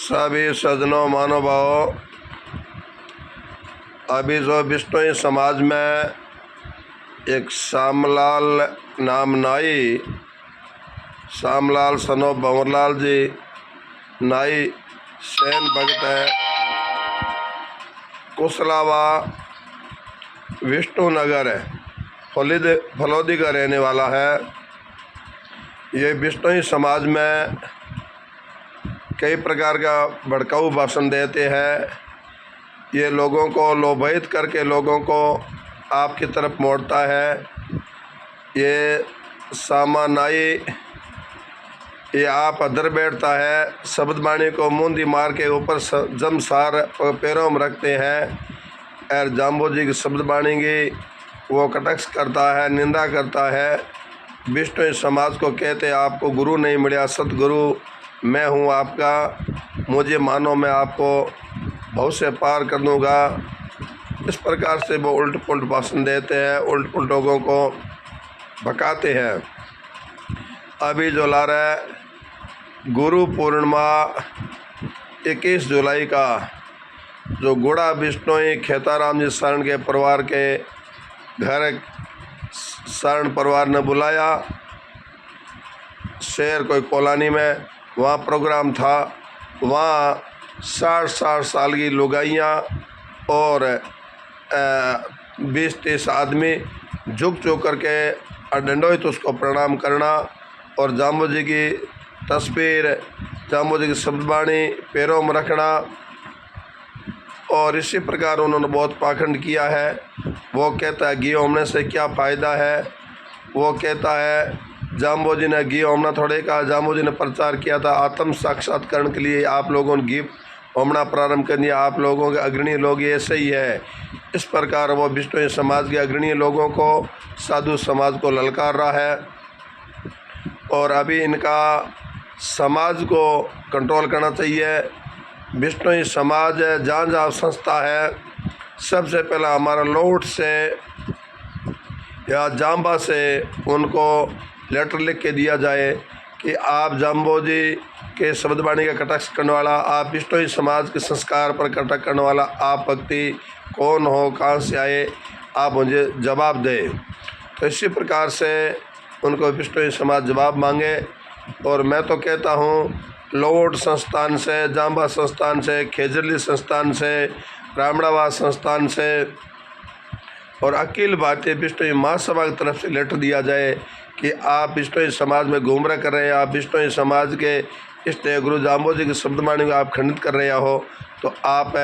सभी सज्जनों महानुभावों, अभी जो बिश्नोई समाज में एक श्यामलाल नाम नाई, श्यामलाल सनो भंवरलाल जी नाई सैन भगत है, कुशलावा विष्णुनगर है, फलोदी का रहने वाला है। ये बिश्नोई समाज में कई प्रकार का भड़काऊ भाषण देते हैं। ये लोगों को लोभित करके लोगों को आपकी तरफ मोड़ता है। ये सामानाई ये आप अदर बैठता है, शब्द बाणी को मुंदी मार के ऊपर जमसार पैरों में रखते हैं और जाम्बो जी की शब्द बाणी की वो कटाक्ष करता है, निंदा करता है। विष्णु समाज को कहते हैं आपको गुरु नहीं मिला, सतगुरु मैं हूँ आपका, मुझे मानो मैं आपको भव से पार कर दूँगा। इस प्रकार से वो उल्ट पुल्ट भाषण देते हैं, उल्ट पुल्ट लोगों को भकाते हैं। अभी जो ला रहा है गुरु पूर्णिमा 21 जुलाई का, जो गुड़ा बिश्नोई खेताराम जी शरण के परिवार के घर शरण परिवार ने बुलाया, शहर कोई कोलानी में वहाँ प्रोग्राम था। वहाँ 60 साल की लुगाइयाँ और 20-30 आदमी झुक करके डंडोत उसको प्रणाम करना और जाम्बो जी की तस्वीर, जाम्बो जी की शब्दबाणी पैरों में रखना। और इसी प्रकार उन्होंने बहुत पाखंड किया है। वो कहता है घी होमने से क्या फ़ायदा है। वो कहता है जाम्बो जी ने घी होमना थोड़े कहा, जाम्बो जी ने प्रचार किया था आत्म साक्षात्करण के लिए। आप लोगों ने घी होमना प्रारंभ कर दिया, आप लोगों के अग्रणी लोग ऐसे ही है। इस प्रकार वो बिश्नोई समाज के अग्रणी लोगों को, साधु समाज को ललकार रहा है। और अभी इनका समाज को कंट्रोल करना चाहिए। बिश्नोई समाज जहाँ जहाँ संस्था है, सबसे पहला हमारा लोट से या जाम्बा से उनको लेटर लिख के दिया जाए कि आप जाम्बो जी के शब्दबाणी का कटाक्ष करने वाला, आप बिश्नोई समाज के संस्कार पर कटाक्ष करने वाला आप व्यक्ति कौन हो, कहाँ से आए, आप मुझे जवाब दें। तो इसी प्रकार से उनको बिश्नोई समाज जवाब मांगे। और मैं तो कहता हूँ लोट संस्थान से, जाम्बा संस्थान से, खेजरली संस्थान से, ब्राह्मणावास संस्थान से और अखिल भारतीय बिश्नोई महासभा की तरफ से लेटर दिया जाए कि आप बिश्नोई समाज में गुमराह कर रहे हैं, आप बिश्नोई समाज के इष्ट गुरु जाम्बो जी की शब्दबाणी को आप खंडित कर रहे हो, तो आप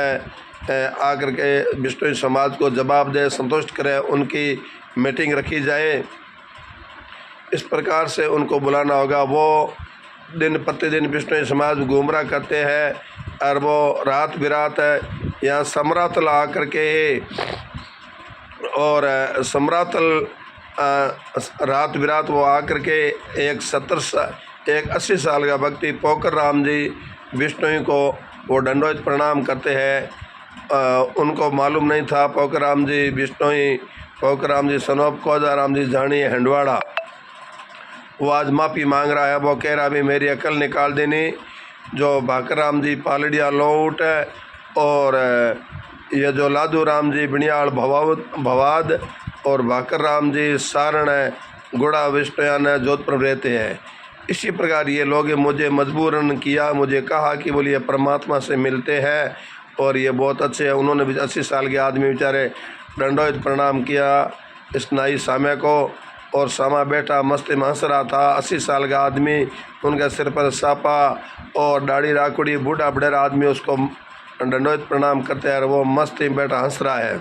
आकर के बिश्नोई समाज को जवाब दें, संतुष्ट करें, उनकी मीटिंग रखी जाए। इस प्रकार से उनको बुलाना होगा। वो दिन प्रतिदिन बिश्नोई समाज गुमराह करते हैं और वो रात बिरात यहाँ समरातल आकर के और समरातल रात बिरात वो आकर के एक 80 साल का व्यक्ति पोकर राम जी बिश्नोई को वो दंडोत प्रणाम करते हैं। उनको मालूम नहीं था पोकर राम जी बिश्नोई, पोकर राम जी सनोप कोजा राम जी जानी हंडवाड़ा। वो आज माफ़ी मांग रहा है। वो कह रहा भी मेरी अकल निकाल देनी। जो भाकर राम जी पालड़िया लोट और ये जो लादू राम जी बिनियाल भवाद और भाकर राम जी सारण गुड़ा विष्णुयान जोधपुर रहते हैं। इसी प्रकार ये लोग मुझे मजबूरन किया, मुझे कहा कि बोलिए परमात्मा से मिलते हैं और ये बहुत अच्छे हैं। उन्होंने भी 80 साल के आदमी बेचारे दंडोत प्रणाम किया इस नाई सामे को, और सामा बैठा मस्ती में हंस रहा था। 80 साल का आदमी, उनके सिर पर सापा और दाढ़ी राकुड़ी, बूढ़ा बड़ेरा आदमी उसको दंडोत प्रणाम करते हैं और वो मस्ती में बैठा हंस रहा है।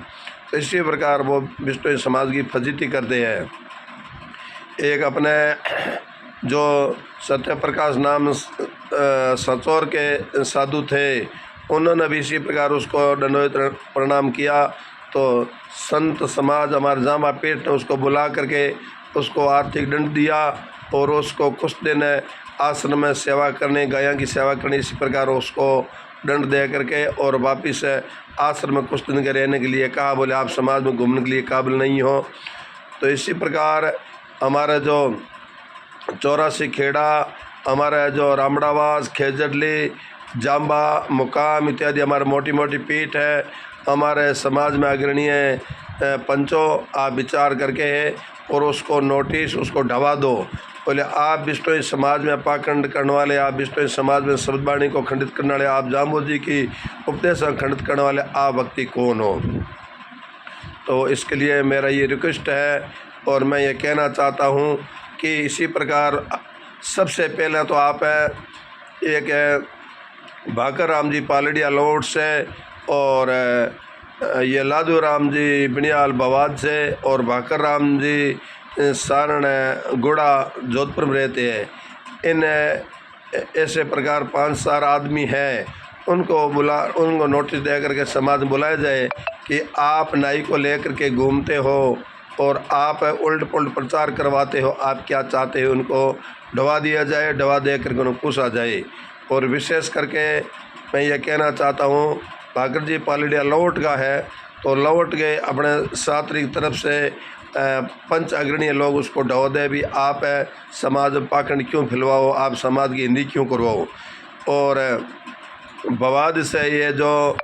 तो इसी प्रकार वो बिश्नोई समाज की फजीती करते हैं। एक अपने जो सत्य प्रकाश नाम सचोर के साधु थे, उन्होंने भी इसी प्रकार उसको दंडोत प्रणाम किया। तो संत समाज हमारे जामा पीठ ने उसको बुला करके उसको आर्थिक दंड दिया और उसको कुछ दिन आश्रम में सेवा करने, गायों की सेवा करने, इसी प्रकार उसको दंड दे करके और वापिस आश्रम में कुछ दिन के रहने के लिए कहा। बोले आप समाज में घूमने के लिए काबिल नहीं हो। तो इसी प्रकार हमारा जो 84 खेड़ा, हमारा जो रामड़ावास, खेजरली जाम्बा, मुकाम इत्यादि हमारे मोटी मोटी पीठ है। हमारे समाज में अग्रणीय पंचों आप विचार करके है और उसको नोटिस उसको ढवा दो। बोले आप विष्णु समाज में पाखंड करने वाले, आप विष्णु समाज में शब्दवाणी को खंडित करने वाले, आप जाम्बू जी की उपदेश खंडित करने वाले आप व्यक्ति कौन हो। तो इसके लिए मेरा ये रिक्वेस्ट है और मैं ये कहना चाहता हूँ कि इसी प्रकार सबसे पहले तो आप एक भाकर राम जी पालड़िया लोड से और ये लादू राम जी बिनियाल बवाद से और भाकर राम जी सारण गुड़ा जोधपुर में रहते हैं। इन ऐसे प्रकार 5-4 आदमी हैं, उनको नोटिस दे करके समाज में बुलाया जाए कि आप नाई को लेकर के घूमते हो और आप उल्ट पुल्ट प्रचार करवाते हो, आप क्या चाहते हो उनको ढवा दिया जाए, ढवा दे करके उनको पूछा जाए। और विशेष करके मैं ये कहना चाहता हूँ भाकर जी पालड़िया लौट का है तो लौट के अपने सात्री की तरफ से पंच अग्रणीय लोग उसको ढो दे भी आप समाज में पाखंड क्यों फिलवाओ, आप समाज की हिंदी क्यों करवाओ। और बवाद से ये जो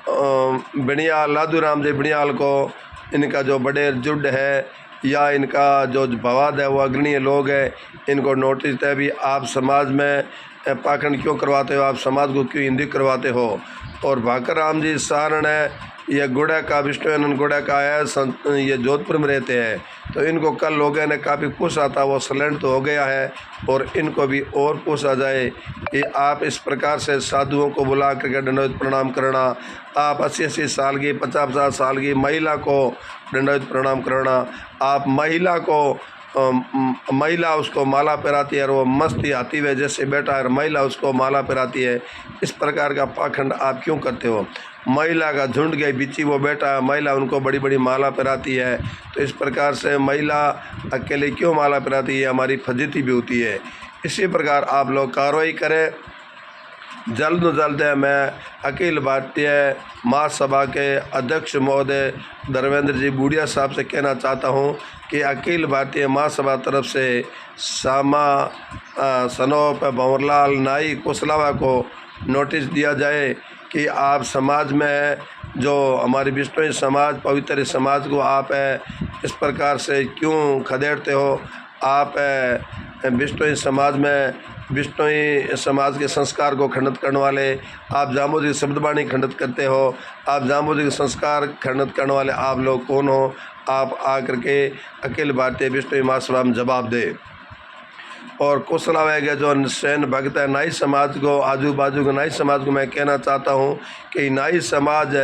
बिनियाल लादू राम जी बिनियाल को इनका जो बड़े जुड है या इनका जो बवाद है वो अग्रणीय लोग है, इनको नोटिस दे भी आप समाज में पाखंड क्यों करवाते हो, आप समाज को क्यों हिंदी करवाते हो। और भाकर राम जी सारण है ये गुड़ा का विष्णुआनंद गुड़ा का है, ये जोधपुर में रहते हैं। तो इनको कल लोगों ने काफ़ी पूछा था, वो सलेंट तो हो गया है और इनको भी और पूछा जाए कि आप इस प्रकार से साधुओं को बुला करके दंडवत प्रणाम करना, आप 80-80 साल की 50-50 साल की महिला को दंडवत प्रणाम करना, आप महिला उसको माला पहराती है और वो मस्ती आती है जैसे बैठा है, महिला उसको माला पहराती है। इस प्रकार का पाखंड आप क्यों करते हो। महिला का झुंड के बीची वो बैठा है, महिला उनको बड़ी बड़ी माला पहराती है। तो इस प्रकार से महिला अकेले क्यों माला पहराती है, हमारी फजीती भी होती है। इसी प्रकार आप लोग कार्रवाई करें। जल्द जल्द मैं अखिल भारतीय महासभा के अध्यक्ष महोदय धर्मेंद्र जी बूढ़िया साहब से कहना चाहता हूं कि अखिल भारतीय महासभा तरफ से सामा सनोप भंवरलाल नाई कुशलावा को नोटिस दिया जाए कि आप समाज में जो हमारी विष्णु समाज पवित्र समाज को आप इस प्रकार से क्यों खदेड़ते हो। आप विष्णु समाज में विष्णु समाज के संस्कार को खंडित करने वाले, आप जाम्बू जी की शब्दवाणी खंडित करते हो, आप जाम्बू जी के संस्कार खंडित करने वाले आप लोग कौन हो। आप आकर के अखिल भारतीय विष्णु महासभा में जवाब दे। और कुशलावा के जो सैन भक्त है नाई समाज को, आजू बाजू के नाई समाज को मैं कहना चाहता हूँ कि नाई समाज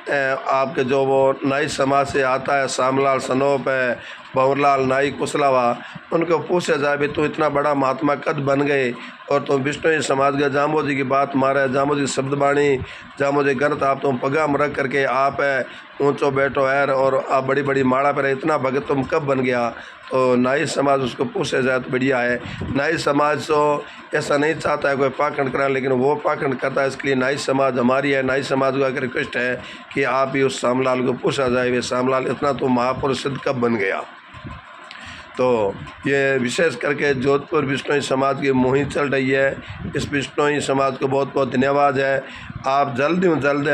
आपके जो वो नाई समाज से आता है, सामलाल सनोप है, भंवरलाल नाई कुशलावा, उनको पूछा जाए भी तो इतना बड़ा महात्मा कद बन गए और तुम विष्णु समाज का जाम्बू जी की बात मारे, जाम्बू जी शब्दवाणी जाम्बू जी ग्रंथ आप तुम पगा में रख करके आप ऊंचो बैठो है और आप बड़ी बड़ी माड़ा पर इतना भगत तुम कब बन गया। तो नाई समाज उसको पूछे जाए तो बढ़िया है। नाई समाज तो ऐसा नहीं चाहता है कोई पाखंड करा, लेकिन वो पाखंड करता है, इसके लिए नाई समाज हमारी है। नाई समाज को एक रिक्वेस्ट है कि आप भी उस सामलाल को पूछा जाए वे सामलाल इतना तो महापुरुष सिद्ध कब बन गया। तो ये विशेष करके जोधपुर विष्णु समाज की मुहिम चल रही है। इस विष्णु समाज को बहुत बहुत धन्यवाद है। आप जल्द ही जल्द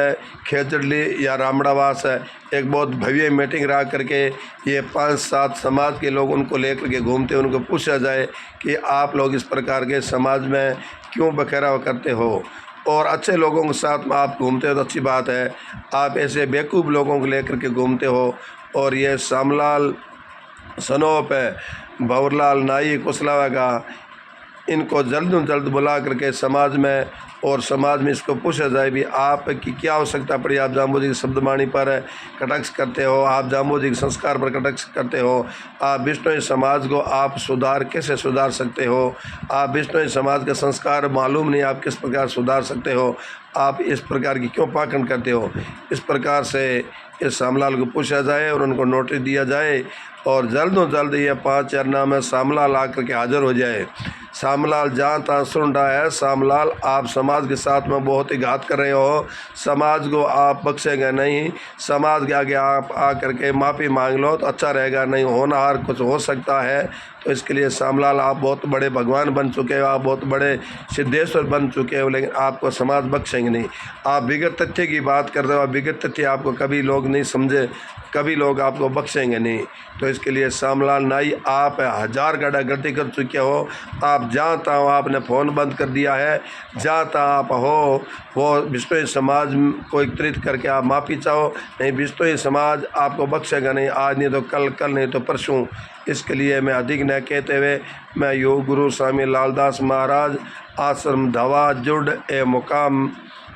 खेचड़ली या रामड़ावास एक बहुत भव्य मीटिंग रहा करके ये 5-7 समाज के लोग उनको लेकर के घूमते, उनको पूछा जाए कि आप लोग इस प्रकार के समाज में क्यों बखेराव करते हो और अच्छे लोगों के साथ में आप घूमते हो तो अच्छी बात है। आप ऐसे बेवकूफ़ लोगों को लेकर के घूमते हो। और ये सामलाल सनोप भंवरलाल नाई कुशलावा का, इनको जल्द से जल्द बुला करके समाज में और समाज में इसको पूछा जाए भी आप की क्या आवश्यकता पड़ी। आप जाम्बू जी की शब्दवाणी पर कटाक्ष करते हो, आप जाम्बू जी के संस्कार पर कटाक्ष करते हो, आप विष्णु समाज को आप कैसे सुधार सकते हो। आप विष्णु समाज का संस्कार मालूम नहीं, आप किस प्रकार सुधार सकते हो। आप इस प्रकार की क्यों पाखंड करते हो। इस प्रकार से इस सामलाल को पूछा जाए और उनको नोटिस दिया जाए और जल्द से जल्द ये 5 चरणों में सामलाल आकर के हाजिर हो जाए। सामलाल जहाँ तहाँ सुन रहा है, सामलाल आप समाज के साथ में बहुत ही घात कर रहे हो, समाज को आप बख्शेंगे नहीं। समाज के आगे आप आ करके माफ़ी मांग लो तो अच्छा रहेगा, नहीं होनहार कुछ हो सकता है। तो इसके लिए श्यामलाल आप बहुत बड़े भगवान बन चुके हो, आप बहुत बड़े सिद्धेश्वर बन चुके हो, लेकिन आपको समाज बख्शेंगे नहीं। आप बिगड़ तथ्य की बात कर रहे हो, बिगड़ तथ्य आपको कभी लोग नहीं समझे, कभी लोग आपको बख्शेंगे नहीं। तो इसके लिए श्यामलाल नाई आप 1000 गलती कर चुके हो। आप जहाँ तहाँ आपने फ़ोन बंद कर दिया है, जहाँ तहाँ आप हो वो बिश्नोई समाज को एकत्रित करके आप माफ़ी चाहो, नहीं बिश्नोई समाज आपको बख्शेगा नहीं, आज नहीं तो कल, कल नहीं तो परसों। इसके लिए मैं अधिक न कहते हुए मैं योग गुरु स्वामी लालदास महाराज आश्रम धवा जुड़ ए मुकाम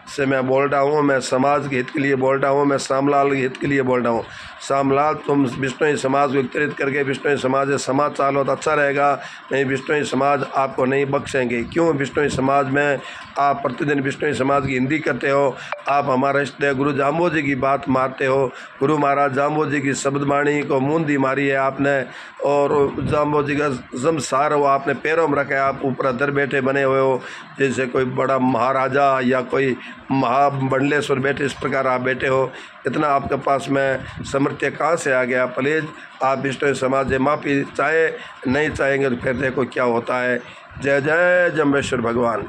से मैं बोल रहा हूँ। मैं समाज के हित के लिए बोल रहा हूँ, मैं श्यामलाल के हित के लिए बोल रहा हूँ। श्यामलाल तुम बिश्नोई समाज को एकत्रित करके बिश्नोई समाज से समाज चालो तो अच्छा रहेगा, नहीं बिश्नोई समाज आपको नहीं बख्शेंगे। क्यों? बिश्नोई समाज में आप प्रतिदिन बिश्नोई समाज की हिंदी करते हो, आप हमारे इष्ट गुरु जाम्बो जी की बात मारते हो। गुरु महाराज जाम्बो जी की शब्दवाणी को मूंदी मारी है आपने, और जाम्बो जी का जमसार वो आपने पैरों में रखा है, आप ऊपर अधर बैठे बने हुए हो जैसे कोई बड़ा महाराजा या कोई महाबंडलेश्वर बैठे, इस प्रकार आप बैठे हो। इतना आपके पास में सामर्थ्य कहाँ से आ गया? प्लीज़ आप बिश्नोई समाज से माफ़ी चाहे, नहीं चाहेंगे तो फिर देखो क्या होता है। जय जय जम्बेश्वर भगवान।